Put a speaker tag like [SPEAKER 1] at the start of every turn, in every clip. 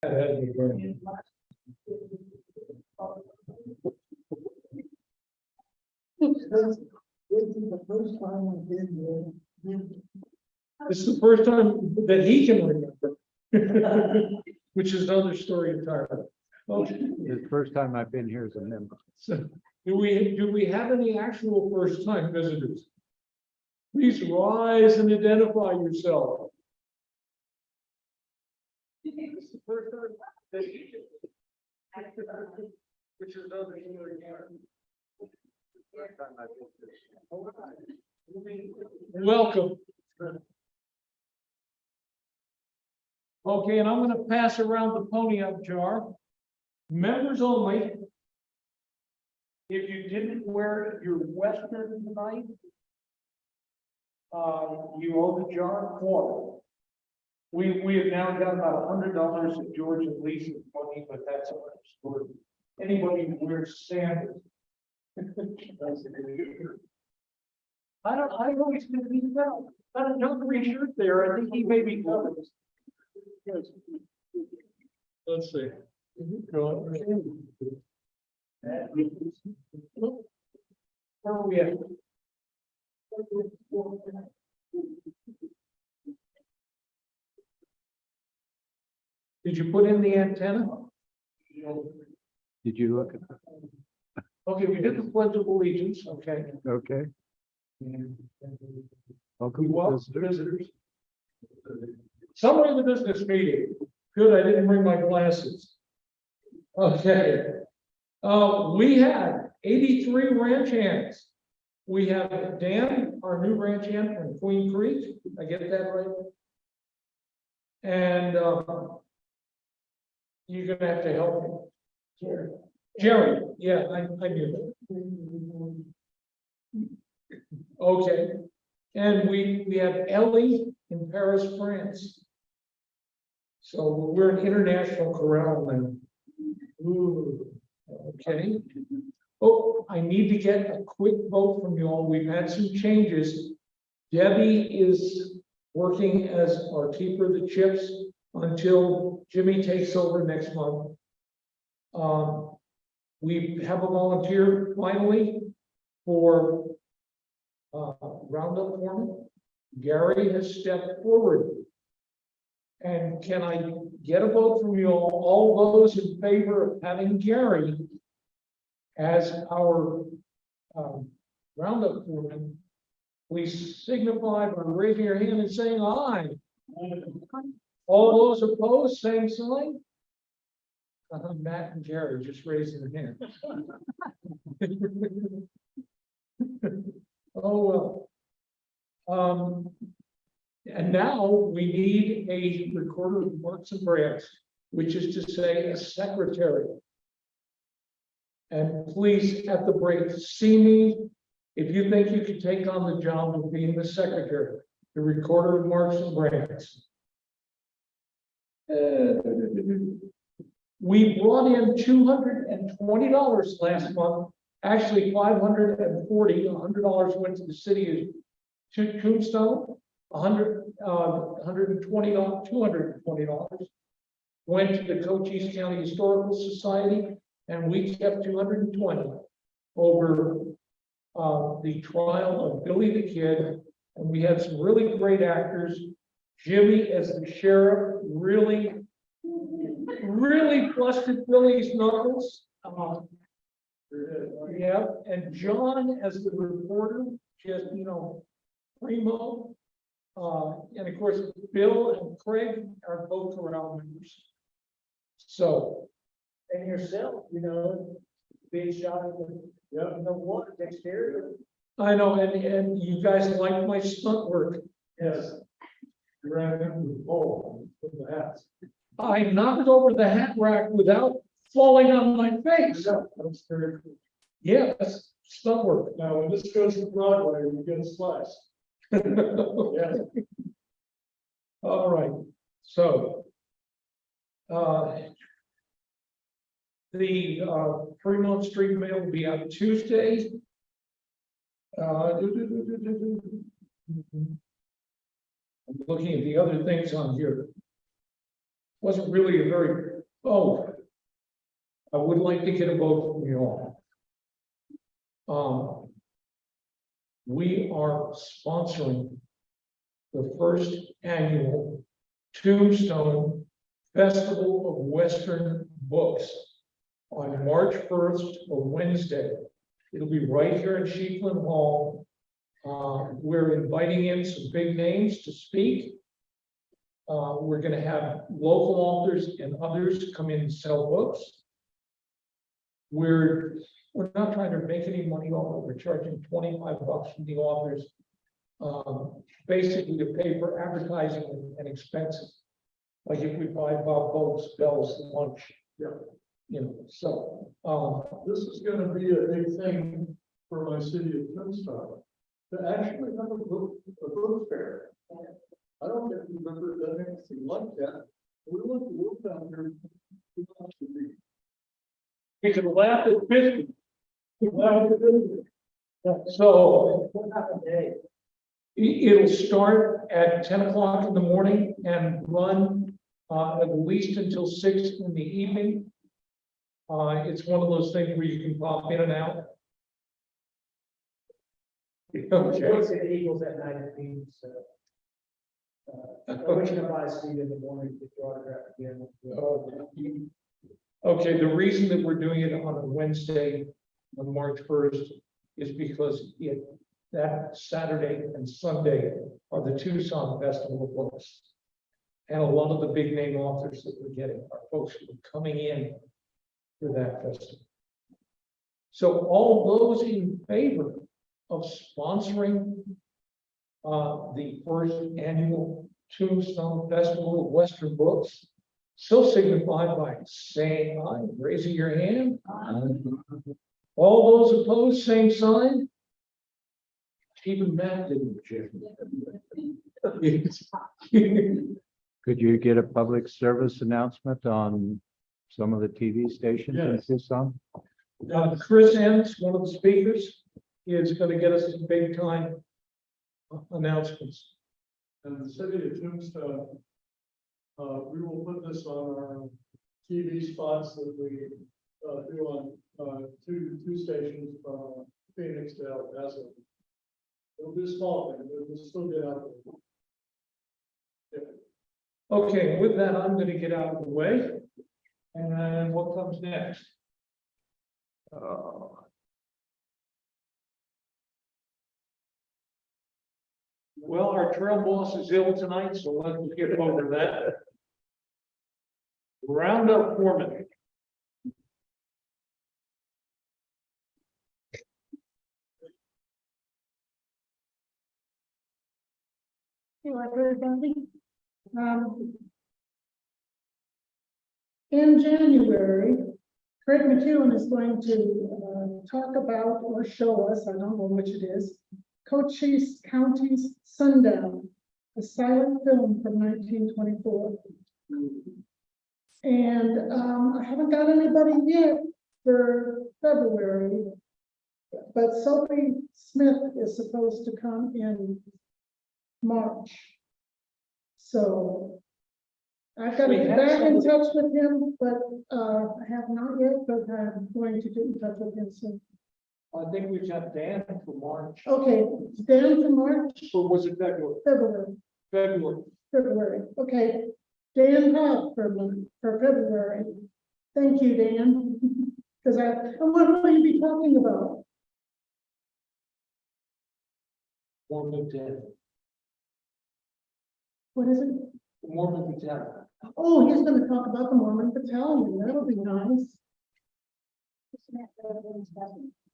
[SPEAKER 1] This is the first time that he can remember, which is another story entirely. Okay.
[SPEAKER 2] The first time I've been here as a member.
[SPEAKER 1] So, do we have any actual first time visitors? Please rise and identify yourself. This is the first time that he can, which is another story entirely. Welcome. Okay, and I'm going to pass around the pony up jar. Members only. If you didn't wear your Western tonight, you owe the jar of water. We have now got about $100 at George and Lisa's money, but that's another story. Anybody who wears sandals. I always think he's well. Got a dungaree shirt there. I think he may be covered. Let's see. Go on. Where are we at? Did you put in the antenna?
[SPEAKER 2] Did you look at that?
[SPEAKER 1] Okay, we did the Pledge of Allegiance, okay.
[SPEAKER 2] Okay. Welcome
[SPEAKER 1] We
[SPEAKER 2] to
[SPEAKER 1] welcome
[SPEAKER 2] visitors.
[SPEAKER 1] visitors. Somewhere in the business meeting. Good, I didn't bring my glasses. Okay. We had 83 ranch hands. We have Dan, our new ranch hand from Queen Creek. I get that right? And you're gonna have to help me. Jerry, yeah, I knew that. Okay, and we have Ellie in Paris, France. So we're an international corral now. Ooh, okay. Oh, I need to get a quick vote from you all. We've had some changes. Debbie is working as our keeper of the chips until Jimmy takes over next month. We have a volunteer finally for roundup foreman. Gary has stepped forward. And can I get a vote from you all those in favor of having Gary as our roundup foreman? Please signify by raising your hand and saying aye. All those opposed, same sign. Matt and Jerry just raising their hands. Oh, well. And now we need a recorder of marks and brands, which is to say a secretary. And please, at the break, see me if you think you can take on the job of being the secretary, the recorder of marks and brands. We brought in $220 last month. Actually, $540. $100 went to the city of Tombstone. $120, $220 went to the Cochise County Historical Society, and we kept $220 over the trial of Billy the Kid. And we had some really great actors. Jimmy as the sheriff really busted Billy's knuckles. Yeah, and John as the reporter, just primo. And of course, Bill and Craig are both Corral members. So, and yourself, being shot in the water next area. I know, and you guys like my stunt work. Yes. You ran into the pole with the hats. I knocked over the hat rack without falling on my face. Yeah, that's very cool. Yes, stunt work. Now, when this goes to Broadway, we get a slice. Yeah. All right, so the Fremont Street mail will be out Tuesday. I'm looking at the other things on here. wasn't really a very, oh, I would like to get a vote from you all. We are sponsoring the first annual Tombstone Festival of Western Books on March 1st, a Wednesday. It'll be right here in Sheepland Hall. We're inviting in some big names to speak. We're going to have local authors and others come in and sell books. We're not trying to make any money off it. We're charging $25 from the authors, basically to pay for advertising and expenses. Like if we buy Bob Boat's bells, lunch.
[SPEAKER 3] Yeah.
[SPEAKER 1] You know, so
[SPEAKER 3] This is gonna be a big thing for my city of Tombstone, to actually have a book fair. I don't think we've ever done anything like that. We want to work down here. We want to be-
[SPEAKER 1] we can laugh at 50. So it'll start at 10 o'clock in the morning and run at least until 6 in the evening. It's one of those things where you can pop in and out. Okay.
[SPEAKER 4] Looks at Eagles at night, it means, wishing to buy a seat in the morning to draw autograph again.
[SPEAKER 1] Okay, the reason that we're doing it on a Wednesday, on March 1st, is because that Saturday and Sunday are the Tucson Festival of Books. And a lot of the big name authors that we're getting are folks who are coming in for that festival. So all those in favor of sponsoring the first annual Tombstone Festival of Western Books, so signify by saying aye, raising your hand. All those opposed, same sign. Even Matt didn't, Jim.
[SPEAKER 2] Could you get a public service announcement on some of the TV stations in
[SPEAKER 3] Yes.
[SPEAKER 2] Tucson?
[SPEAKER 1] Chris Enns, one of the speakers, is going to get us some big time announcements.
[SPEAKER 3] And the city of Tombstone, we will put this on our TV spots that we do on two stations from Phoenix to El Paso. It'll be a small thing, but we'll still get out there.
[SPEAKER 1] Okay, with that, I'm going to get out of the way. And what comes next? Well, our trail boss is ill tonight, so let's get over that. Roundup foreman.
[SPEAKER 5] Hello, everybody. In January, Craig McEwen is going to talk about or show us, I don't know which it is, Cochise County's Sundown, a silent film from 1924. And I haven't got anybody yet for February, but Sophie Smith is supposed to come in March. So I've got to get back in touch with him, but I have not yet, but I'm going to get in touch with him soon.
[SPEAKER 1] I think we've got Dan for March,
[SPEAKER 5] Okay, Dan for March,
[SPEAKER 1] or was it February?
[SPEAKER 5] February,
[SPEAKER 1] February.
[SPEAKER 5] Okay, Dan Hobb for February. Thank you, Dan. Because what will you be talking about?
[SPEAKER 1] Mormon 10.
[SPEAKER 5] What is it?
[SPEAKER 1] Mormon Battalion.
[SPEAKER 5] Oh, he's going to talk about the Mormon Battalion. That'll be nice.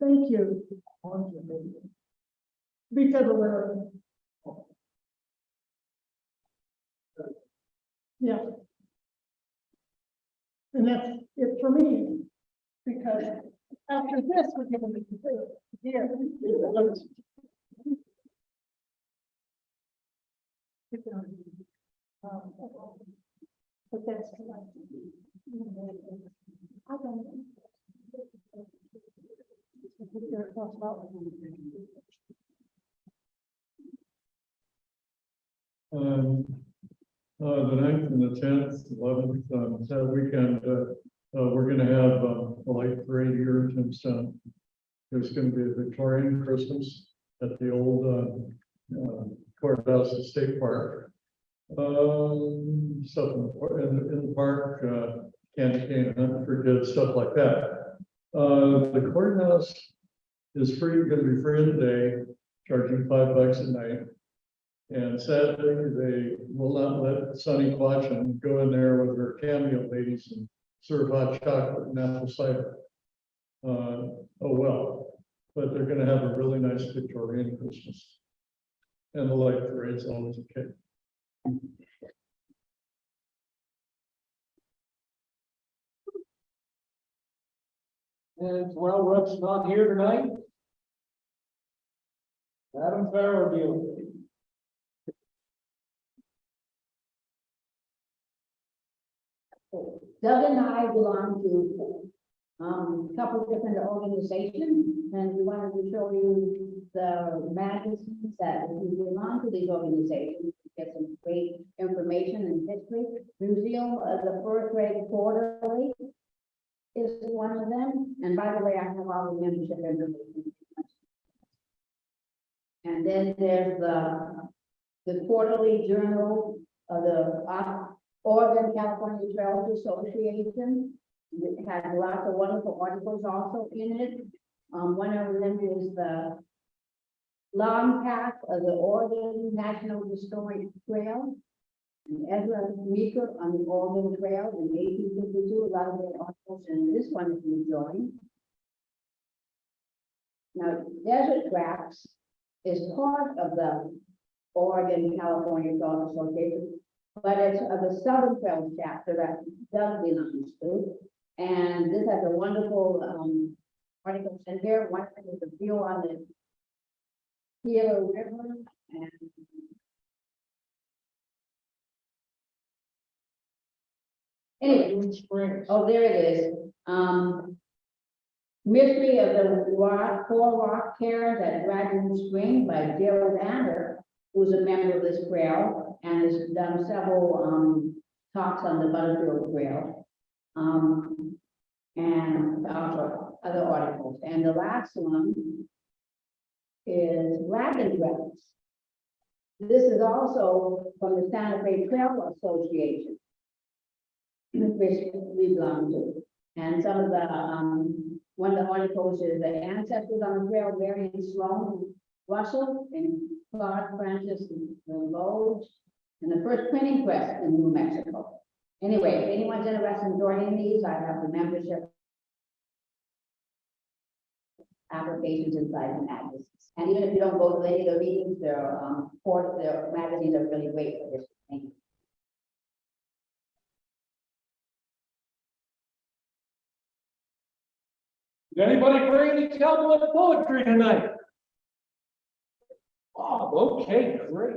[SPEAKER 5] Thank you. Be February. Yeah. And that's it for me, because after this, we're going to be here. But that's correct. I don't know.
[SPEAKER 3] the 9th and the 10th, 11th, that weekend, we're gonna have a light parade here in Tombstone. There's gonna be a Victorian Christmas at the old courthouse at State Park. Stuff in the park, candy cane hunt for kids, stuff like that. The courthouse is gonna be free in the day, charging $5 a night. And sadly, they will not let Sonny Quatchen go in there with her cameo ladies and serve hot chocolate and apple cider. Oh, well, but they're gonna have a really nice Victorian Christmas. And the light parade's always okay.
[SPEAKER 1] And well, Rupp's not here tonight. Adam Farrow deal.
[SPEAKER 6] Doug and I belong to a couple of different organizations, and we wanted to show you the magazines that we belong to these organizations, get some great information and history. Museum of the First Grade Quarterly is one of them, and by the way, I have all the membership information. And then there's the Quarterly Journal of the Oregon California Trails Association. It has lots of wonderful articles also in it. One of them is the Long Path of the Oregon National Historic Trail. And Ezra Meeker on the Oregon Trail in 1852, a lot of great articles, and this one is enjoying. Now, Desert Tracks is part of the Oregon California Trails Association, but it's of the Southern Trails chapter that Doug belongs to. And this has a wonderful articles in here. One is a view on the Gila River and anyway, oh, there it is. Mystery of the Four Rock Cairns at Dragon Spring by Gerald Ander, who's a member of this trail and has done several talks on the Butterfield Trail. And also other articles. And the last one is Wagon Trails. This is also from the Santa Fe Trail Association, which we belong to. And some of the, one of the articles is the ancestors on the trail, Marion Sloan Russell and Clark Francis Loge, and the first printing press in New Mexico. Anyway, if anyone's interested in joining these, I have the membership applications inside the magazines. And even if you don't go to any of the meetings, their magazines are really great for this thing.
[SPEAKER 1] Did anybody bring any cowboy poetry tonight? Oh, okay, great.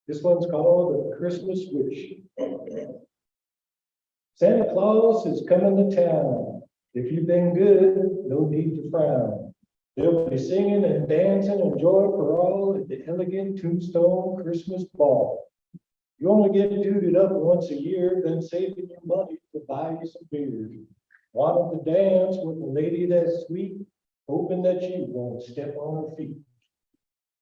[SPEAKER 7] This one's called The Christmas Wish. Santa Claus is coming to town. If you've been good, no need to frown. They'll be singing and dancing and joy for all at the elegant Tombstone Christmas Ball. You only get tooted up once a year, then saving your money to buy you some beer. Wanted to dance with a lady that's sweet, hoping that she won't step on her feet.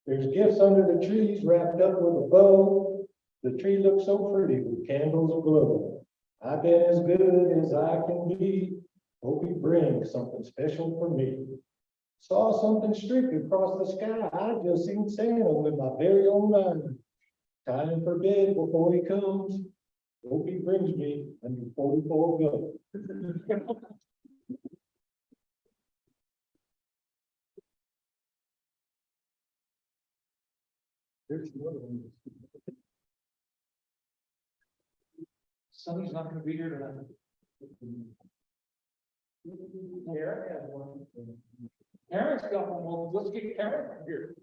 [SPEAKER 7] There's gifts under the trees wrapped up with a bow. The tree looks so pretty with candles aglow. I've been as good as I can be. Hope he brings something special for me. Saw something streak across the sky. I just seen Santa with my very own eyes. Time for bed before he comes. Hope he brings me under 44 guns. There's another one.
[SPEAKER 1] Sonny's not gonna be here tonight. Eric has one. Eric's got one. Well, let's get Eric here.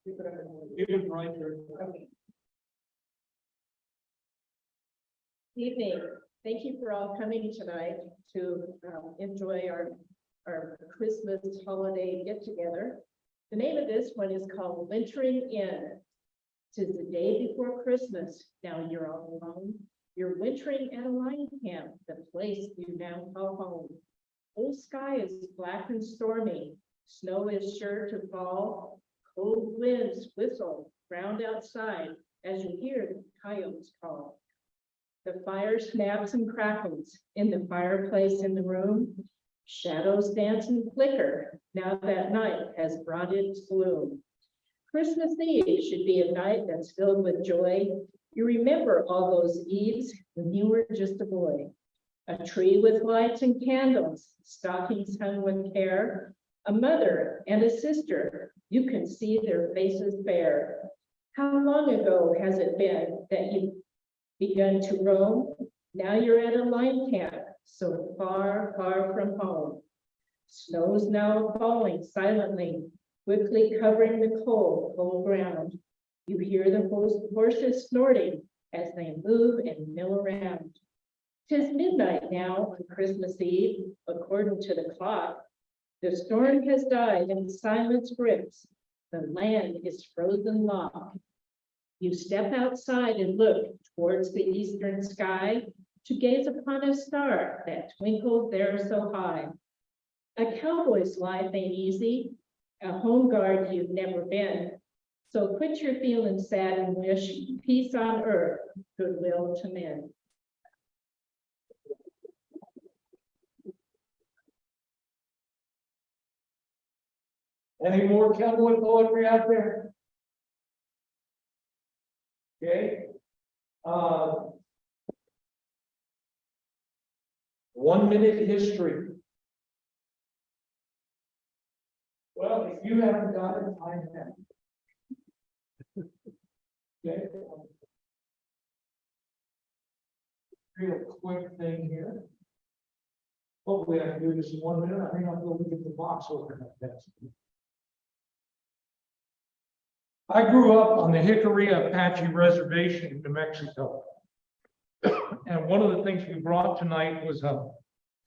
[SPEAKER 1] Even right here.
[SPEAKER 8] Evening. Thank you for all coming tonight to enjoy our Christmas holiday get together. The name of this one is called Wintering In. 'Tis the day before Christmas. Now you're all alone. You're wintering at a line camp, the place you now call home. Whole sky is black and stormy. Snow is sure to fall. Cold winds whistle round outside as you hear the coyotes call. The fire snaps and crackles in the fireplace in the room. Shadows dance and flicker now that night has brought its gloom. Christmas Eve should be a night that's filled with joy. You remember all those eves when you were just a boy. A tree with lights and candles, stockings hung with care. A mother and a sister, you can see their faces bare. How long ago has it been that you've begun to roam? Now you're at a line camp, so far, far from home. Snow's now falling silently, quickly covering the cold, cold ground. You hear the horses snorting as they move and mill around. 'Tis midnight now on Christmas Eve, according to the clock. The storm has died and silence grips. The land is frozen lock. You step outside and look towards the eastern sky to gaze upon a star that twinkled there so high. A cowboy's life ain't easy, a home guard you've never been. So quit your feeling sad and wish peace on earth, goodwill to men.
[SPEAKER 1] Any more cowboy poetry out there? Okay. 1 minute history. Well, if you haven't got it, I have. Okay. Real quick thing here. Hopefully I can do this in 1 minute. I think I'll go look at the box over that. I grew up on the Hickory Apache Reservation in New Mexico. And one of the things we brought tonight was a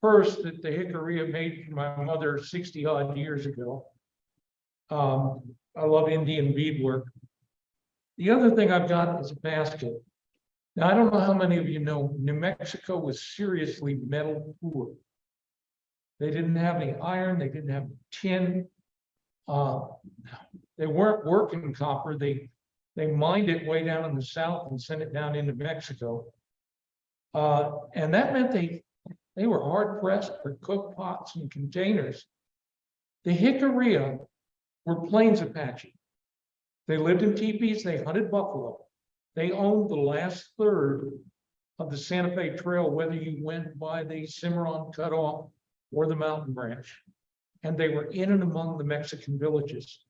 [SPEAKER 1] purse that the Hickory made for my mother 60 odd years ago. I love Indian beadwork. The other thing I've got is a basket. Now, I don't know how many of you know, New Mexico was seriously metal poor. They didn't have any iron, they didn't have tin. They weren't working copper. They mined it way down in the south and sent it down into Mexico. And that meant they were hard pressed for cook pots and containers. The Hickory were Plains Apache. They lived in teepees, they hunted buffalo. They owned the last third of the Santa Fe Trail, whether you went by the Cimarron Cutoff or the Mountain Branch. And they were in and among the Mexican villages.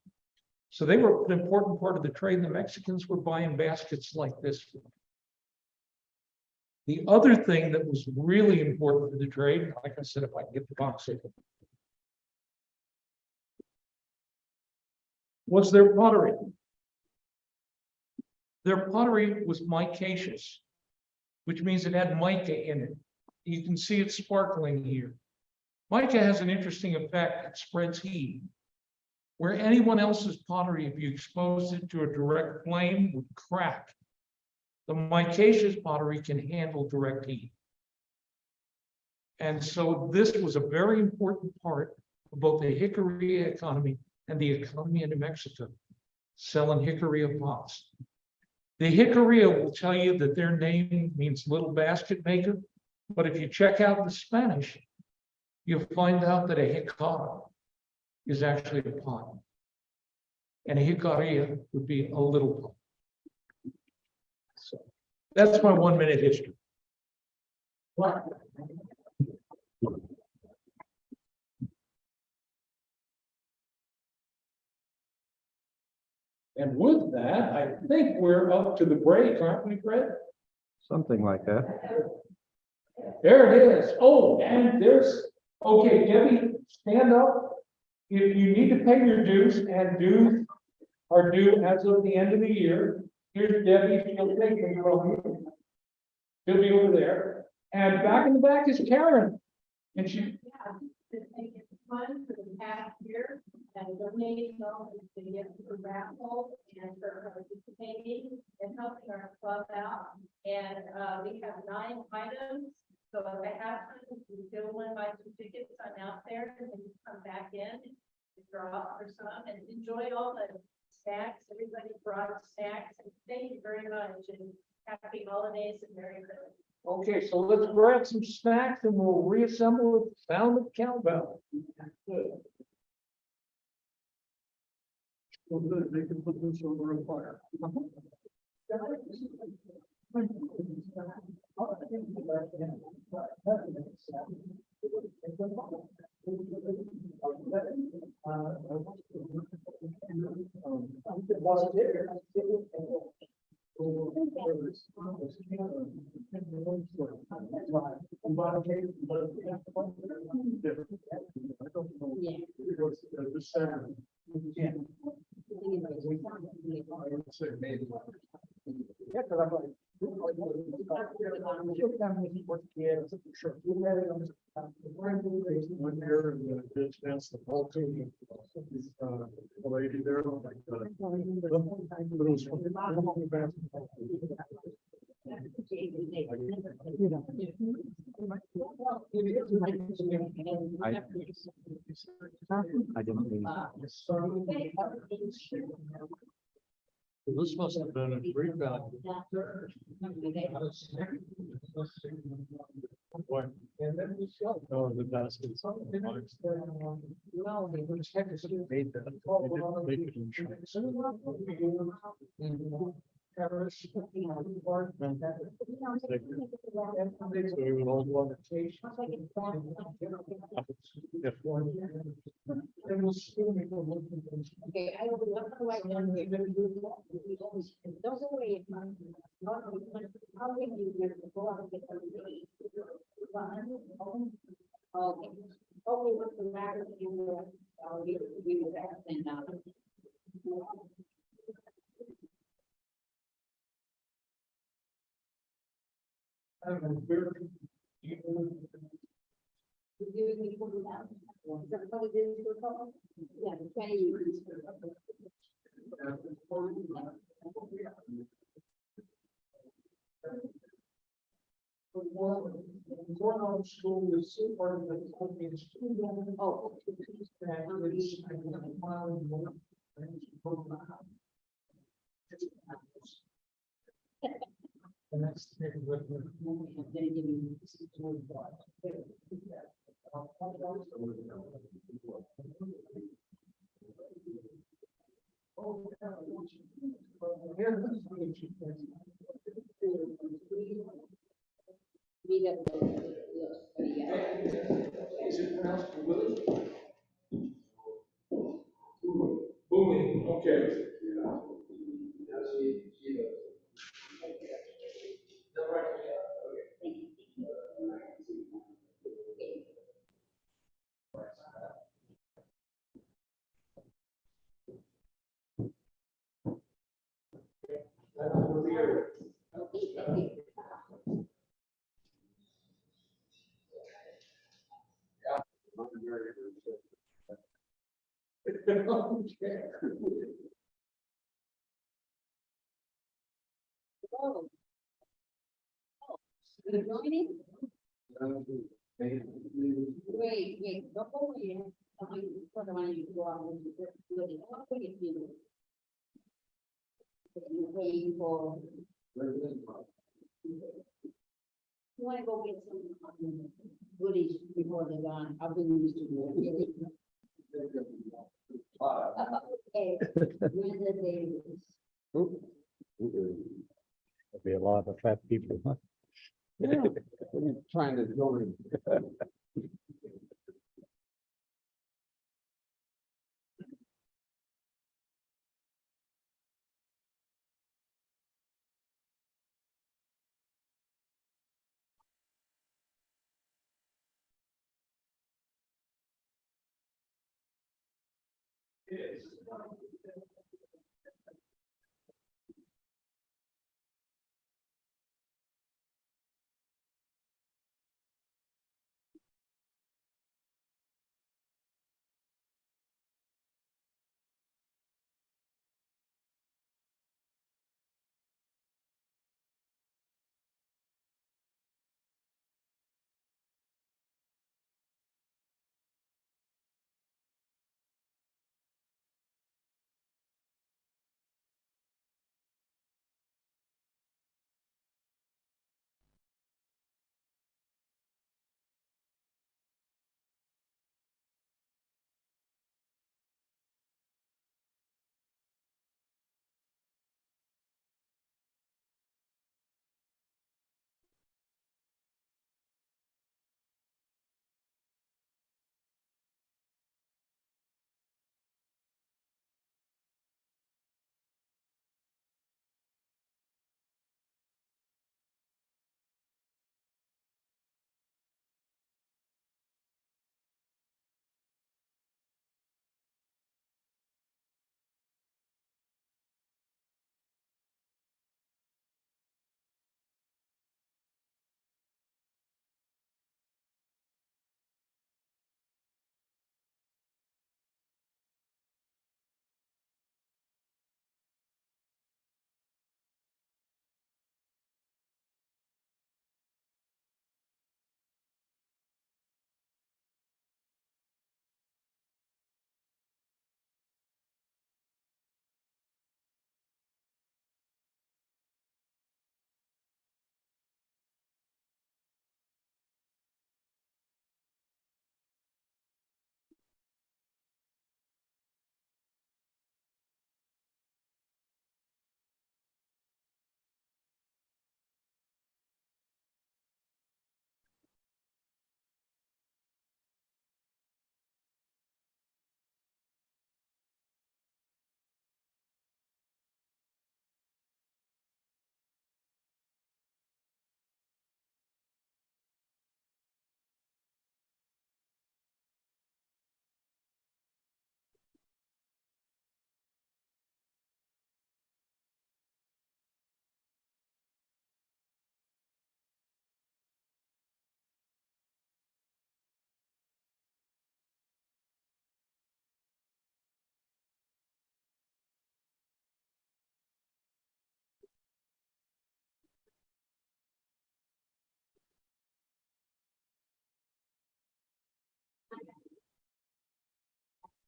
[SPEAKER 1] So they were an important part of the trade. The Mexicans were buying baskets like this. The other thing that was really important for the trade, like I said, if I can get the box open, was their pottery. Their pottery was micaceous, which means it had mica in it. You can see it sparkling here. Mica has an interesting effect. It spreads heat. Where anyone else's pottery, if you exposed it to a direct flame, would crack. The micaceous pottery can handle direct heat. And so this was a very important part of both the Hickory economy and the economy in New Mexico, selling Hickory pots. The Hickory will tell you that their name means little basket maker, but if you check out the Spanish, you'll find out that a jicaro is actually a pot. And a jicaria would be a little pot. So that's my 1 minute history. And with that, I think we're up to the break, aren't we, Fred?
[SPEAKER 2] Something like that.
[SPEAKER 1] There it is. Oh, and there's, okay, Debbie, stand up. If you need to pay your dues, and dues are due as of the end of the year. Here's Debbie, she'll take them from you. She'll be over there, and back in the back is Karen. And she,
[SPEAKER 8] Yeah, to make it fun for the past year and donate all the gifts for raffle and for participating and helping our club out. And we have 9 items. So if I have time, if you still want to buy some tickets, I'm out there and you come back in and draw up for some and enjoy all the snacks. Everybody brought snacks and thank you very much and happy holidays and Merry Christmas.
[SPEAKER 1] okay, so let's grab some snacks and we'll reassemble with the sound of cowbell.
[SPEAKER 3] Well, good, they can put this over a fire. This Saturday. One year and just dance the ball team. The lady there. Oh my God. But it was fun.
[SPEAKER 2] I didn't mean.
[SPEAKER 3] This must have been a great value. What? Oh, the baskets.
[SPEAKER 1] Well, they would check us.
[SPEAKER 3] Made that. They did make it in China. So we would all go on the stage. If one.
[SPEAKER 6] Okay, I will look for like one. Those are way. How many years before I get them? Okay, okay, what's the matter with you? I'll give you that thing now. Yeah, the 20.
[SPEAKER 1] Going on to school is part of the company's student.
[SPEAKER 6] Oh.
[SPEAKER 1] And that's. Is it pronounced Willie? Booming, okay.
[SPEAKER 6] Wait, before we, for the one you go on, what do you do? You're paying for. You wanna go get some goodies before they're gone, I've been used to do it. Okay, Wednesday.
[SPEAKER 2] There'll be a lot of fat people. Huh? Trying to join.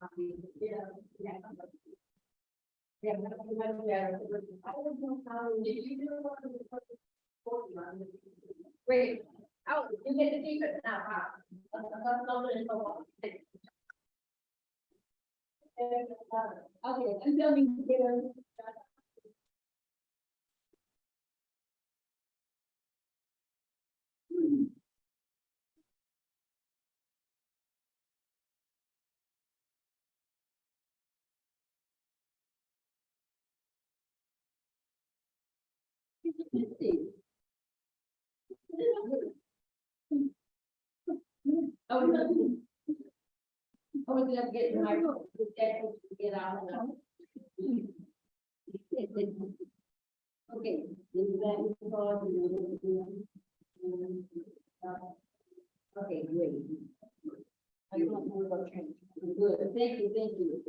[SPEAKER 6] Yeah. Yeah. Yeah. I don't know how, did you do one? Wait, oh, you get the t-shirt now, huh? Okay, I'm filming here. I was gonna get my, get out of now. Okay. Okay, great. I don't know about change. Good, thank you, thank you.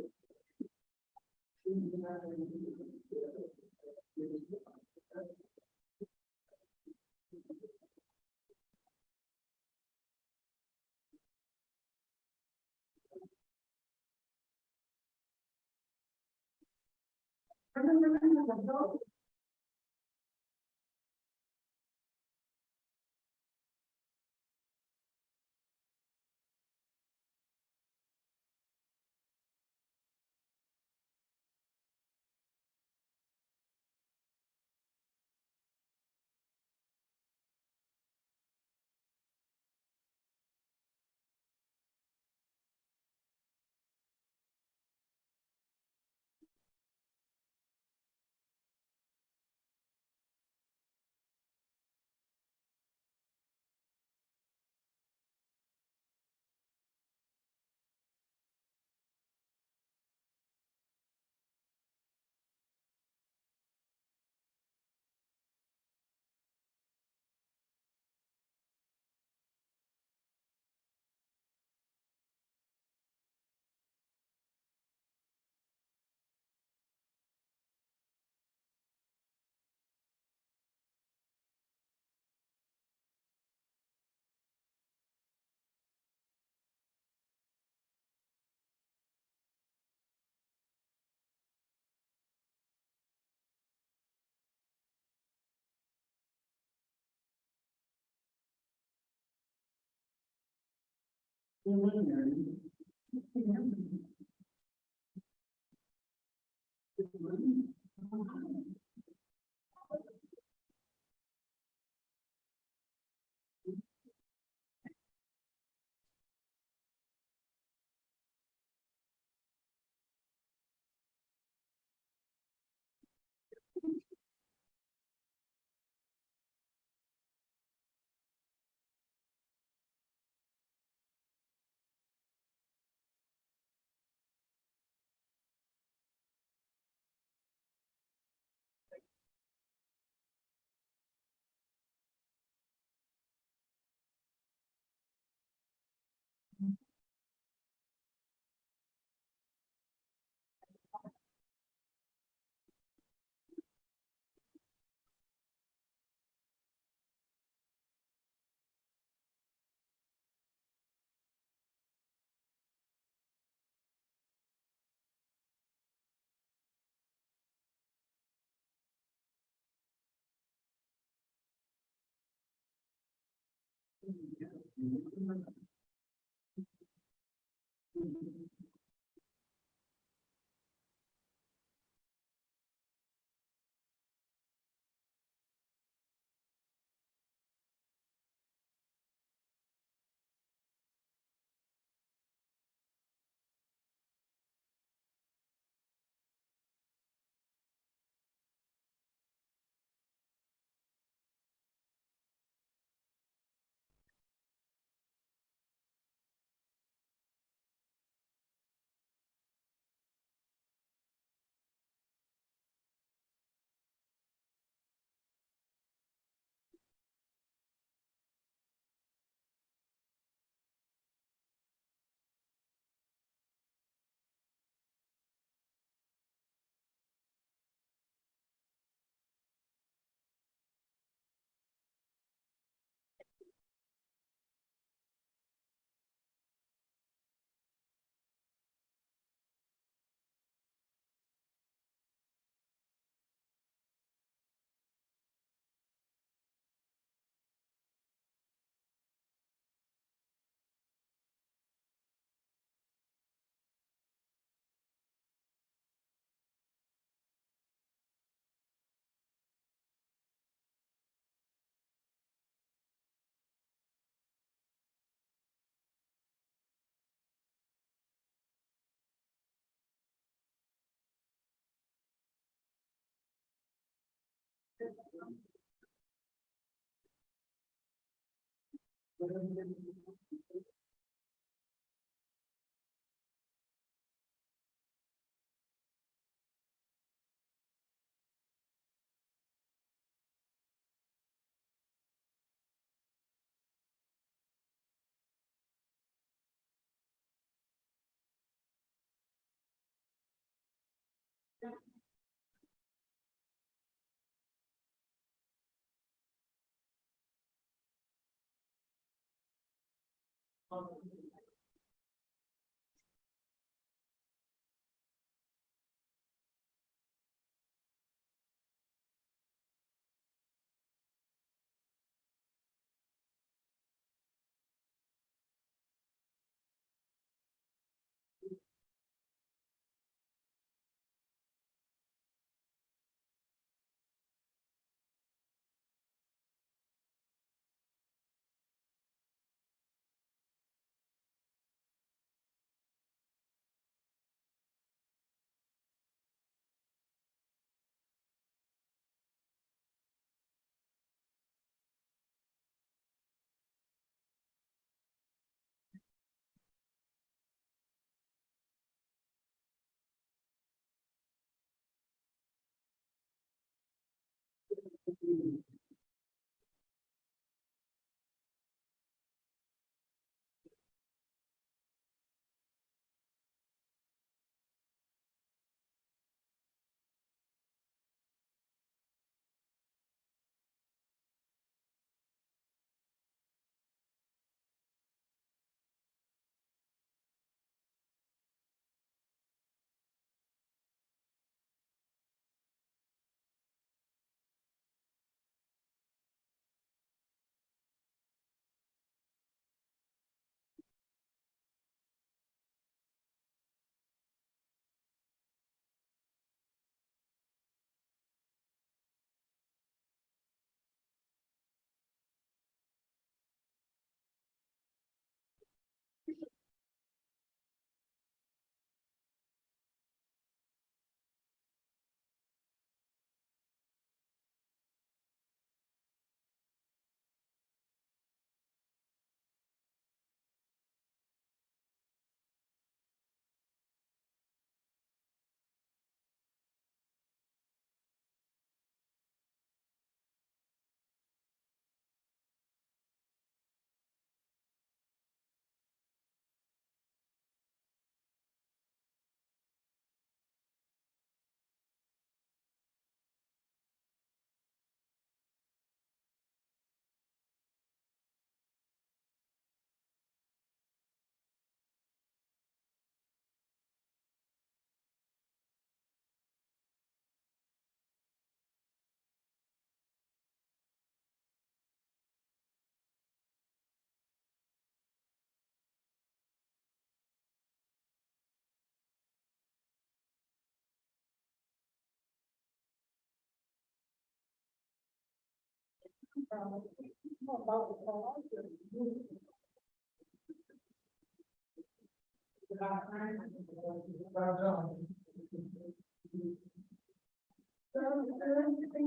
[SPEAKER 5] Anything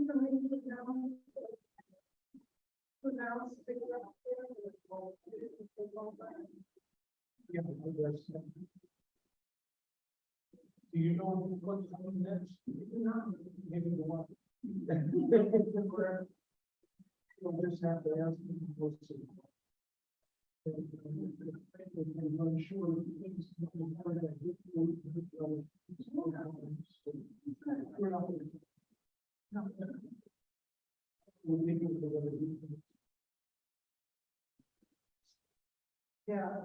[SPEAKER 5] for me to know? Who knows? Figure out there.
[SPEAKER 1] Do you know what's coming next?
[SPEAKER 5] No.
[SPEAKER 1] Maybe the one. You'll just have to ask them to post it. I'm sure things will be part of that. We're not gonna- no. We're making it the way we do it.
[SPEAKER 5] Yeah.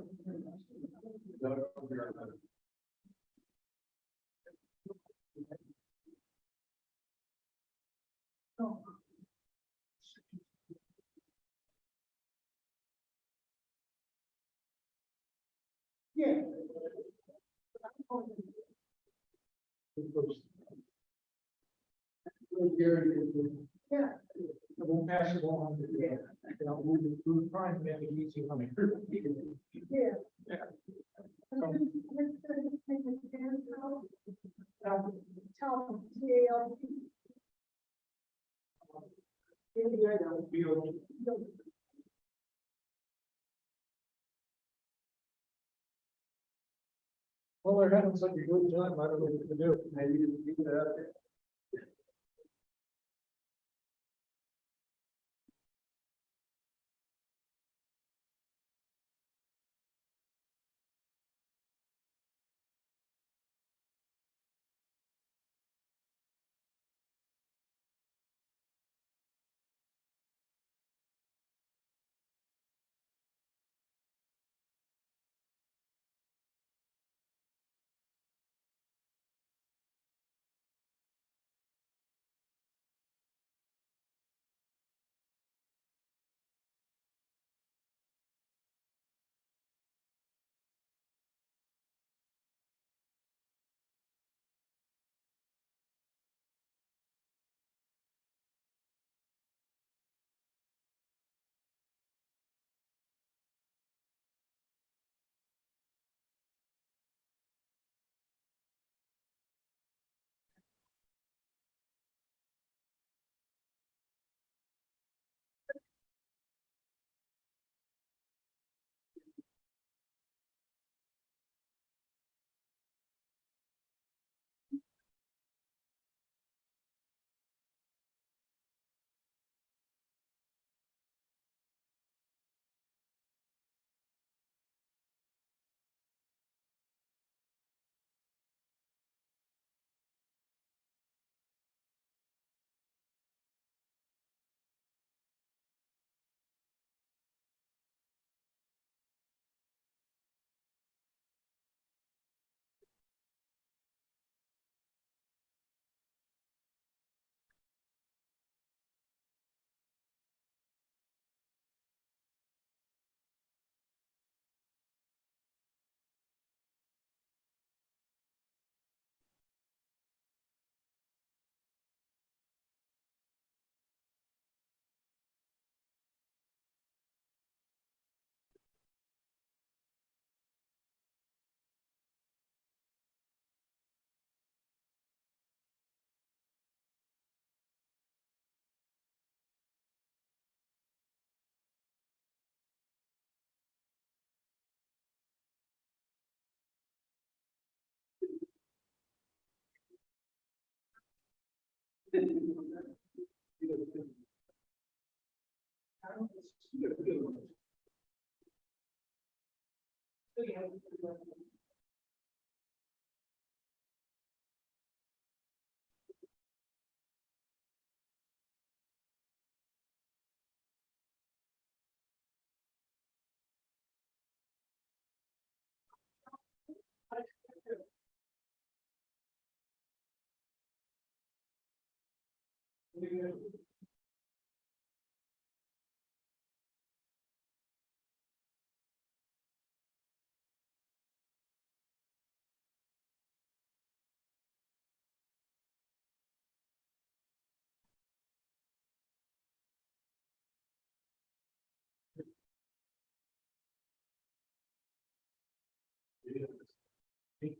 [SPEAKER 5] Oh. Yeah. Yeah.
[SPEAKER 1] I won't pass it on.
[SPEAKER 5] Yeah.
[SPEAKER 1] And I'll move it through, try and make it easy on me.
[SPEAKER 5] Yeah.
[SPEAKER 1] Yeah.
[SPEAKER 5] Tell them, TALP.
[SPEAKER 1] Well, they're having such a good time, I don't know what to do, maybe you keep it out there.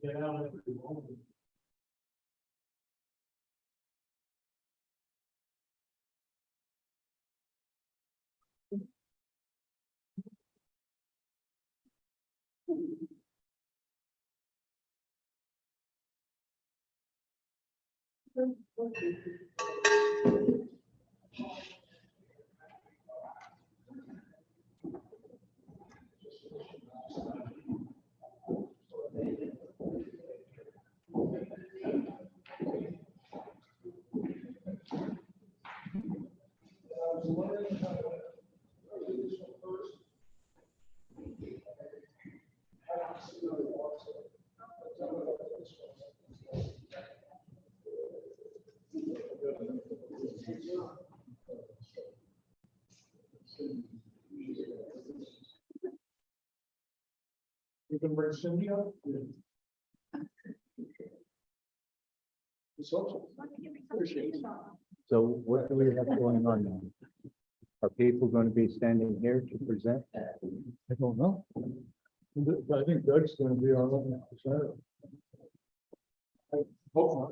[SPEAKER 3] Get out of the moment.
[SPEAKER 1] You can bring Cindy up. It's also. Appreciate it.
[SPEAKER 2] So what do we have going on now? Are people going to be standing here to present?
[SPEAKER 3] I don't know. I think Doug's gonna be our one percent.
[SPEAKER 1] Hope not.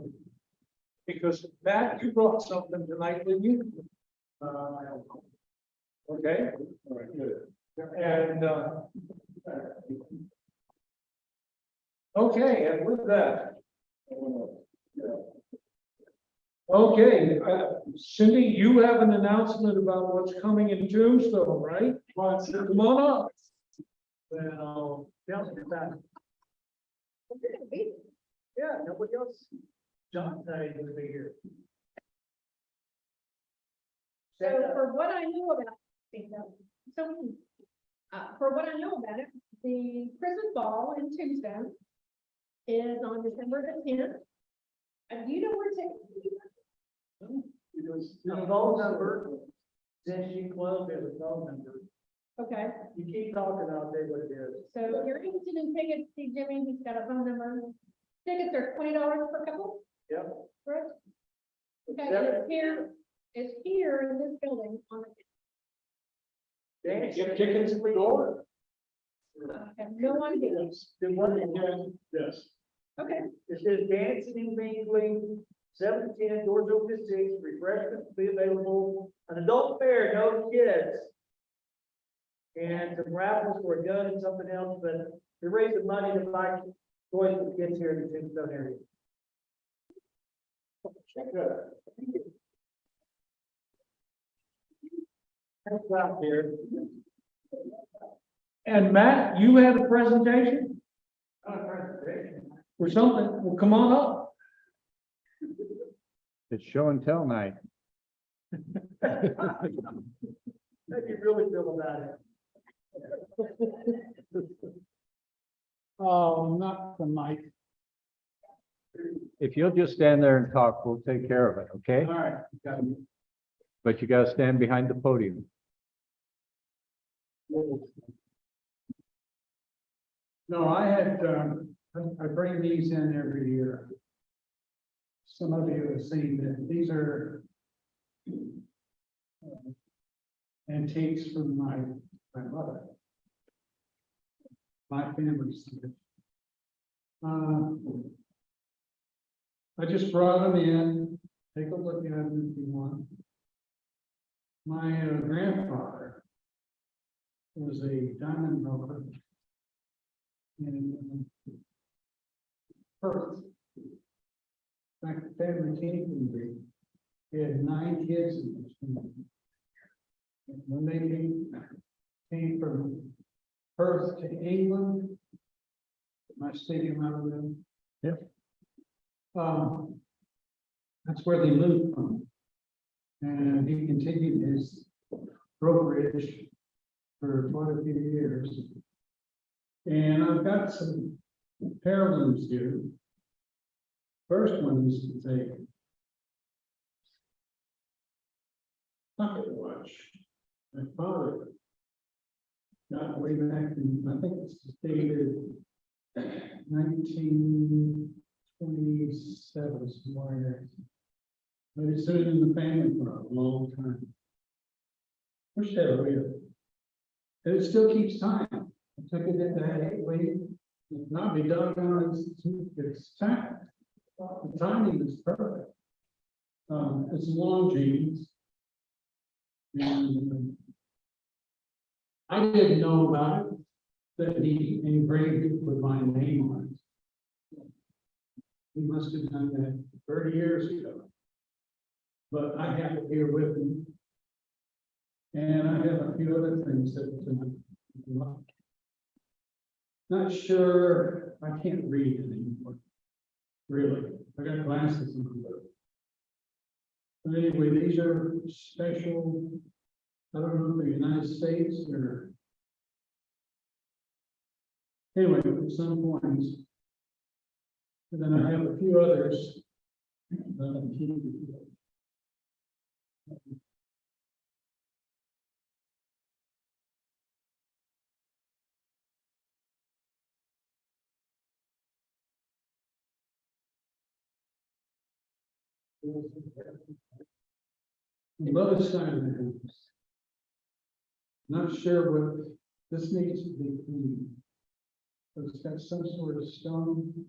[SPEAKER 1] Because Matt, you brought something tonight, didn't you? Okay.
[SPEAKER 3] All right, good.
[SPEAKER 1] And, Okay, and with that. Okay, Cindy, you have an announcement about what's coming in Tombstone, right? Come on up.
[SPEAKER 4] Well, tell me about it. Yeah, nobody else. John, I would be here.
[SPEAKER 8] So for what I know about, for what I know about it, the Christmas ball in Tombstone is on December the 10th. And do you know where to?
[SPEAKER 4] The phone number, since you closed, there's a phone number.
[SPEAKER 8] Okay,
[SPEAKER 4] You keep talking, I'll tell you what it is.
[SPEAKER 8] so if you're interested in tickets, see Jimmy, he's got a phone number. Tickets are $20 per couple,
[SPEAKER 4] Yep.
[SPEAKER 8] correct? Okay, and it's here in this building on the.
[SPEAKER 1] Get tickets at the door.
[SPEAKER 8] I have no idea.
[SPEAKER 4] The one again,
[SPEAKER 3] Yes.
[SPEAKER 8] Okay,
[SPEAKER 4] it says dancing and mingling, 7 to 10, doors open to 6, refreshments will be available, an adult fair, no kids. And some raffles for a gun and something else, but they're raising money to buy toys for kids here in the Tombstone area. Thanks out here.
[SPEAKER 1] And Matt, you had a presentation or something? Well, come on up.
[SPEAKER 2] It's show and tell night.
[SPEAKER 4] How do you really feel about it?
[SPEAKER 3] Oh, not the mic.
[SPEAKER 2] If you'll just stand there and talk, we'll take care of it, okay?
[SPEAKER 3] All right, got it.
[SPEAKER 2] But you gotta stand behind the podium.
[SPEAKER 3] No, I had, I bring these in every year. Some of you have seen that these are antiques from my mother. My family's. I just brought them in, take a look at them if you want. My grandfather was a diamond broker in Perth. Back the family came from there. He had 9 kids in this family. And when they came from Perth to England, my stadium out of them.
[SPEAKER 2] Yep.
[SPEAKER 3] That's where they moved from. And he continued his brokerage for quite a few years. And I've got some heirlooms here. First one is a pocket watch. My father got way back in, I think it's dated 1927, somewhere there. But it's been in the family for a long time. Wish they were real. And it still keeps time. I took it at that 8-weight. Not be doggone, it's time. The timing is perfect. It's long jeans. And I didn't know about it, that he engraved it with my name on it. He must have done that 30 years ago. But I have it here with me. And I have a few other things that, not sure, I can't read it anymore. Really, I got glasses on. But anyway, these are special, I don't know if they're United States or. Anyway, at some points. And then I have a few others. that I'm keeping. The other side of the house. Not sure what, this needs to be cleaned. But it's got some sort of stone,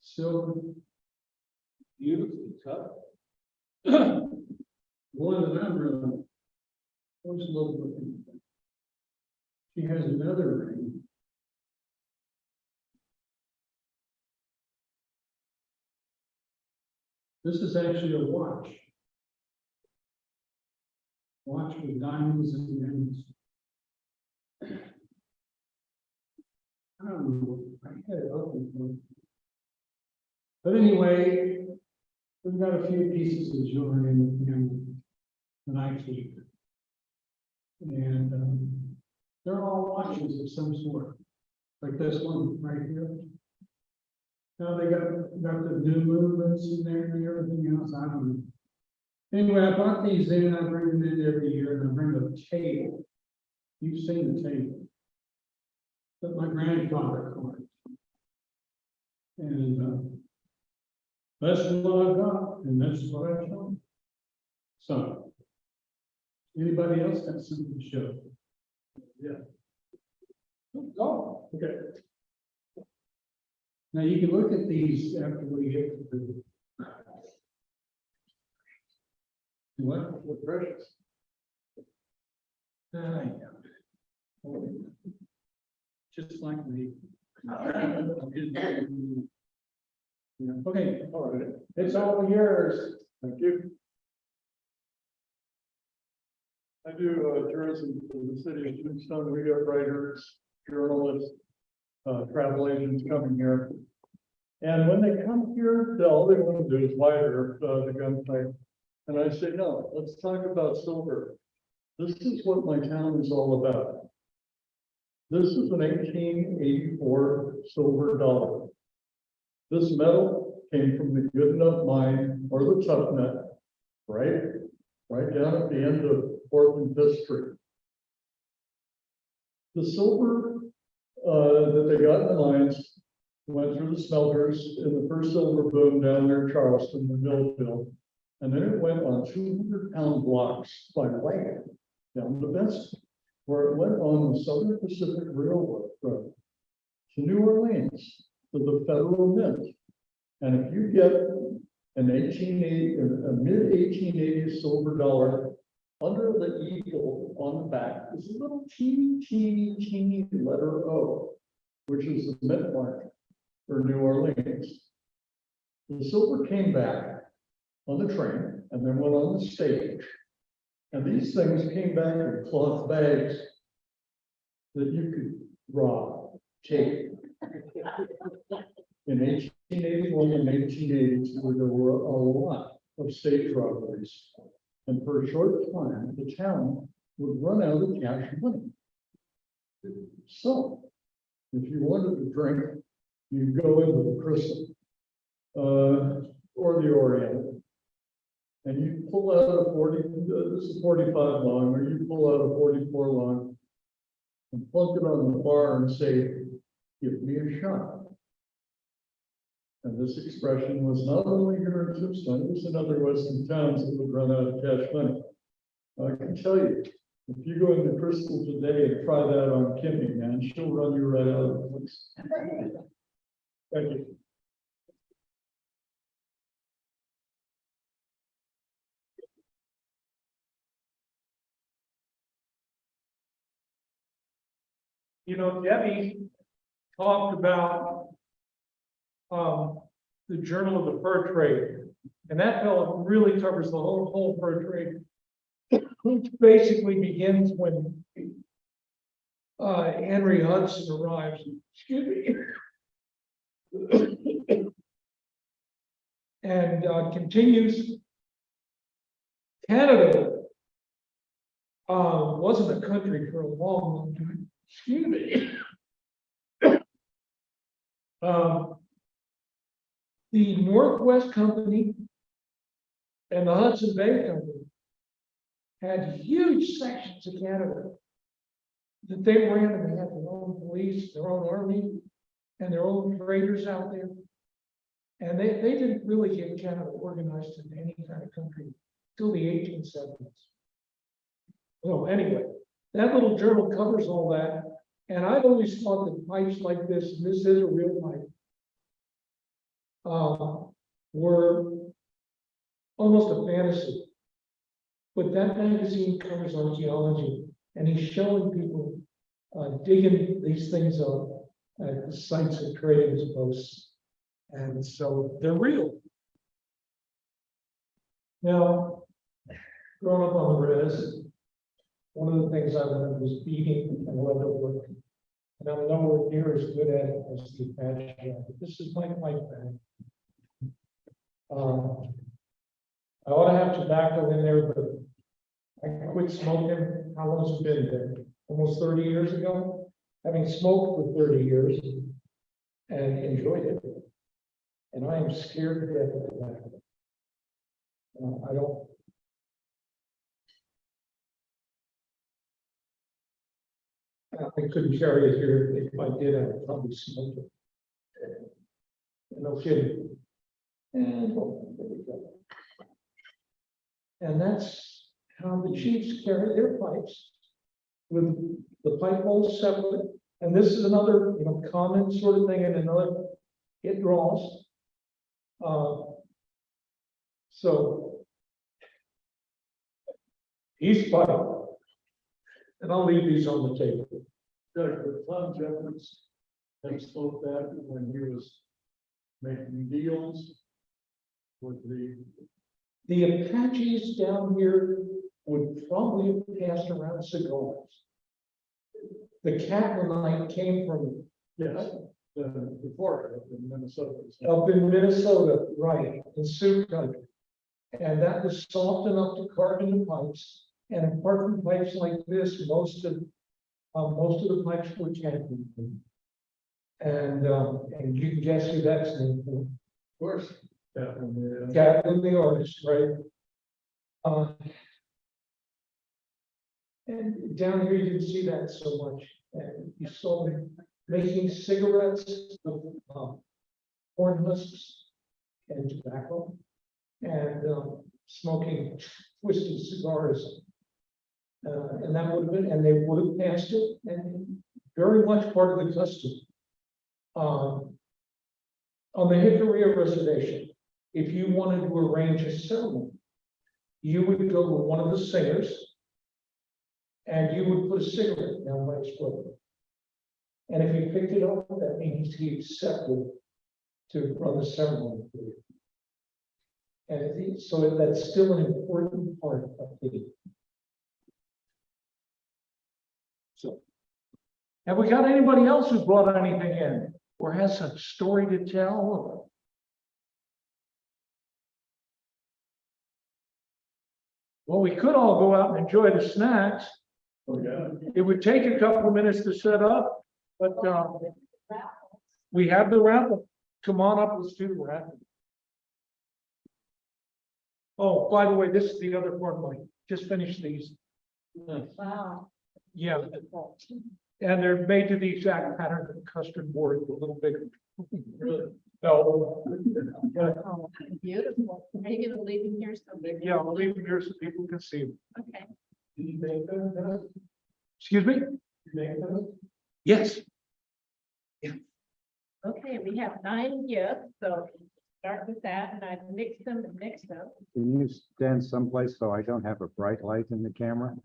[SPEAKER 3] silver.
[SPEAKER 1] Beautifully cut.
[SPEAKER 3] One that I'm really, always love looking at. She has another ring.
[SPEAKER 9] This is actually a watch. Watch with diamonds and gems. I don't know, I had it open for. But anyway, we've got a few pieces of jewelry in the family that I keep. And they're all watches of some sort, like this one right here. Now they got the new movements in there and everything else, I don't know. Anyway, I bought these in, I bring them in every year, and I bring a table. You've seen the table. That my grandfather carved. And that's what I got, and that's what I showed. So, anybody else got something to show? Yeah. Oh, okay. Now you can look at these after we get to the. What precious? Yeah. Just like me. Yeah, okay, all right.
[SPEAKER 3] It's all yours. Thank you. I do tourism for the city of Tombstone. We got writers, journalists, travel agents coming here. And when they come here, all they want to do is wire the gunfight. And I say, no, let's talk about silver. This is what my town is all about. This is an 1884 silver dollar. This metal came from the Goodnut mine or the Tough Nut, right down at the end of 4th and 5th Street. The silver that they got in the mines went through the smelters in the first silver boom down there in Charleston, the Millville. And then it went on 200-pound blocks by land down to Benson, where it went on the Southern Pacific Railroad road to New Orleans to the Federal Mint. And if you get a mid-1880s silver dollar, under the eagle on the back is a little teeny letter O, which is the mint mark for New Orleans. The silver came back on the train and then went on the stage. And these things came back in cloth bags that you could rob, take. In 1881 and 1882, there were a lot of stage robberies. And for a short time, the town would run out of cash money. So, if you wanted to drink, you'd go into the Crystal or the Orient, and you pull out a 40, this is 45 long, or you pull out a 44 long, and plunk it on the bar and say, give me a shot. And this expression was not only here in Tombstone, it was in other western towns that would run out of cash money. I can tell you, if you go into Crystal today and try that on Kimmy, man, she'll run you right out of the place. Thank you.
[SPEAKER 1] You know, Debbie talked about the Journal of the Fur Trade, and that fellow really covers the whole fur trade, which basically begins when Henry Hudson arrives. Excuse me. And continues. Canada wasn't a country for a long time. Excuse me. The Northwest Company and the Hudson Bay Company had huge sections of Canada that they ran, and they had their own police, their own army, and their own traders out there. And they didn't really get Canada organized into any kind of country till the 1870s. Well, anyway, that little journal covers all that. And I've always thought that pipes like this, and this is a real pipe, were almost a fantasy. But that magazine covers archaeology, and he's showing people digging these things up at the sites of trading posts. And so they're real. Now, growing up on the res, one of the things I learned was beating and woodworking. And I'm nowhere near as good at it as the Apache guy, but this is my bag. I ought to have tobacco in there, but I quit smoking, how long's it been there? Almost 30 years ago, having smoked for 30 years and enjoyed it. And I am scared to death of tobacco. I don't. I couldn't carry it here. If I did, I would probably smoke it. No kidding. And there we go. And that's how the chiefs carry their pipes, with the pipe holes separate. And this is another, common sort of thing, and another, it draws. So he's pipe, and I'll leave these on the table.
[SPEAKER 3] Dr. Tom Jeffers had spoke that when he was making deals with
[SPEAKER 1] The Apaches down here would probably have passed around cigars. The Catlinite came from
[SPEAKER 3] yes, the Florida in Minnesota.
[SPEAKER 1] up in Minnesota, right, in Sioux Country. And that was soft enough to carve into pipes. And apart from pipes like this, most of the pipes were Catlinite. And you can guess who that's named for.
[SPEAKER 3] Of course. Definitely.
[SPEAKER 1] Gatlin the artist, right? And down here, you didn't see that so much. And you saw them making cigarettes with corn husks and tobacco, and smoking twisted cigars. And that would have been, and they would have passed it, and very much part of the custom. On the Hickory Reservation, if you wanted to arrange a ceremony, you would go with one of the singers, and you would put a cigarette down by his throat. And if he picked it up, that means he accepted to run the ceremony for you. And so that's still an important part of the. So, have we got anybody else who brought anything in or has a story to tell? Well, we could all go out and enjoy the snacks.
[SPEAKER 3] Oh, yeah.
[SPEAKER 1] It would take a couple of minutes to set up, but we have the raffle. Come on up, let's do the raffle. Oh, by the way, this is the other part, Mike. Just finished these.
[SPEAKER 8] Wow.
[SPEAKER 1] Yeah, and they're made to the exact pattern of the custard board, a little bigger.
[SPEAKER 3] Really?
[SPEAKER 1] No.
[SPEAKER 8] Oh, beautiful. Are you gonna leave them here so big?
[SPEAKER 1] Yeah, I'll leave them here so people can see them.
[SPEAKER 8] Okay.
[SPEAKER 3] Did you make that?
[SPEAKER 1] Excuse me?
[SPEAKER 3] You make that?
[SPEAKER 1] Yes.
[SPEAKER 8] Okay, we have 9 gifts, so start with that, and I've mixed them.
[SPEAKER 2] Can you stand someplace so I don't have a bright light in the camera?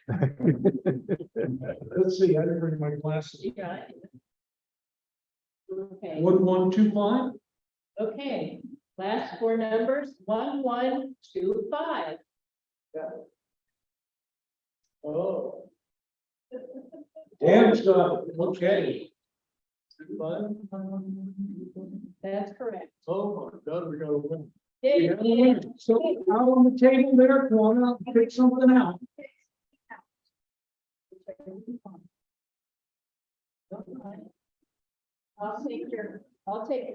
[SPEAKER 1] Let's see, I didn't bring my glasses.
[SPEAKER 8] You got it. Okay,
[SPEAKER 1] 1125?
[SPEAKER 8] okay, last 4 numbers, 1125.
[SPEAKER 3] Oh.
[SPEAKER 1] Damn stuff, okay.
[SPEAKER 3] Fun.
[SPEAKER 8] That's correct.
[SPEAKER 3] Oh, my God, we got a win.
[SPEAKER 1] So out on the table there, go on out and pick something out.
[SPEAKER 8] I'll take your ticket.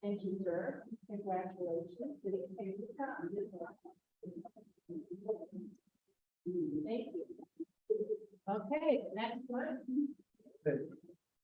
[SPEAKER 8] Thank you, sir. Congratulations. Thank you. Okay, next one.